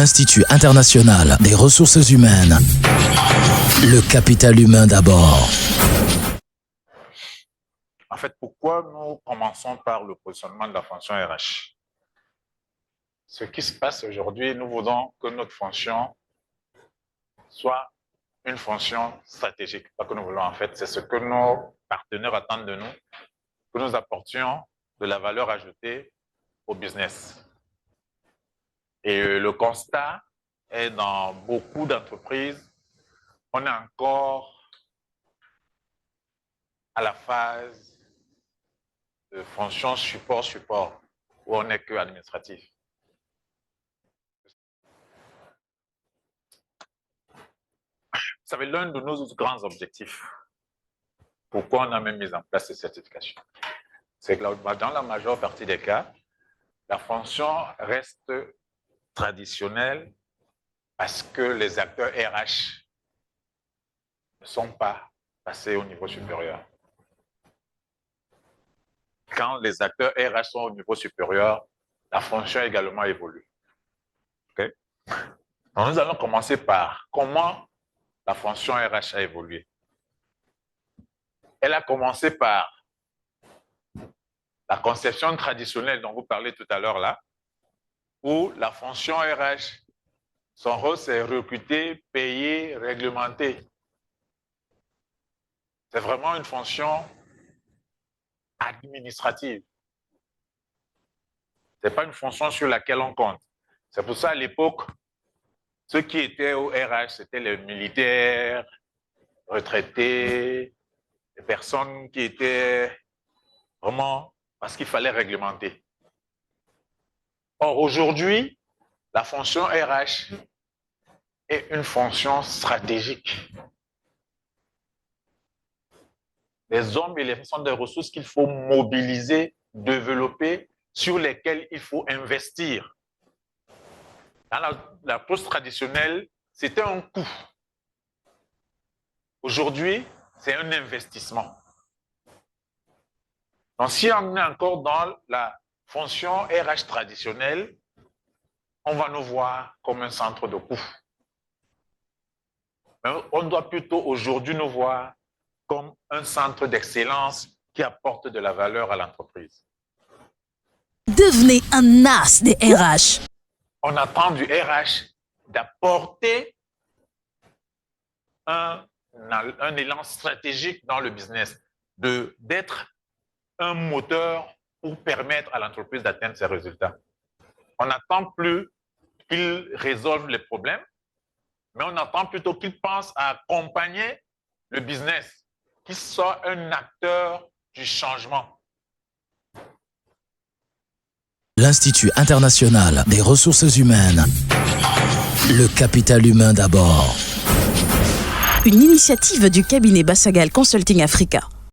l'Institut international des ressources humaines. Le capital humain d'abord. En fait, pourquoi nous commençons par le positionnement de la fonction RH? Ce qui se passe aujourd'hui, nous voulons que notre fonction soit une fonction stratégique. Pas que nous voulons, en fait, c'est ce que nos partenaires attendent de nous, que nous apportions de la valeur ajoutée au business. Et le constat est dans beaucoup d'entreprises, on est encore à la phase de fonction support, où on n'est que administratif. Vous savez, l'un de nos grands objectifs, pourquoi on a même mis en place ces certifications, c'est que dans la majeure partie des cas, la fonction reste traditionnelle parce que les acteurs RH ne sont pas passés au niveau supérieur. Quand les acteurs RH sont au niveau supérieur, la fonction également évolue. Okay? Donc nous allons commencer par comment la fonction RH a évolué. Elle a commencé par la conception traditionnelle dont vous parlez tout à l'heure là, où la fonction RH, son rôle c'est recruter, payer, réglementer. C'est vraiment une fonction administrative. Ce n'est pas une fonction sur laquelle on compte. C'est pour ça à l'époque, ceux qui étaient au RH, c'était les militaires, retraités, les personnes qui étaient vraiment parce qu'il fallait réglementer. Or, aujourd'hui, la fonction RH est une fonction stratégique. Les hommes et les femmes sont des ressources qu'il faut mobiliser, développer, sur lesquelles il faut investir. Dans l'approche traditionnelle, c'était un coût. Aujourd'hui, c'est un investissement. Donc, si on est encore dans la fonction RH traditionnelle, on va nous voir comme un centre de coût. Mais on doit plutôt aujourd'hui nous voir comme un centre d'excellence qui apporte de la valeur à l'entreprise. Devenez un as des RH. On attend du RH d'apporter un élan stratégique dans le business, d'être un moteur pour permettre à l'entreprise d'atteindre ses résultats. On n'attend plus qu'il résolve les problèmes, mais on attend plutôt qu'il pense à accompagner le business, qu'il soit un acteur du changement. L'Institut international des ressources humaines. Le capital humain d'abord. Une initiative du cabinet Bassagal Consulting Africa.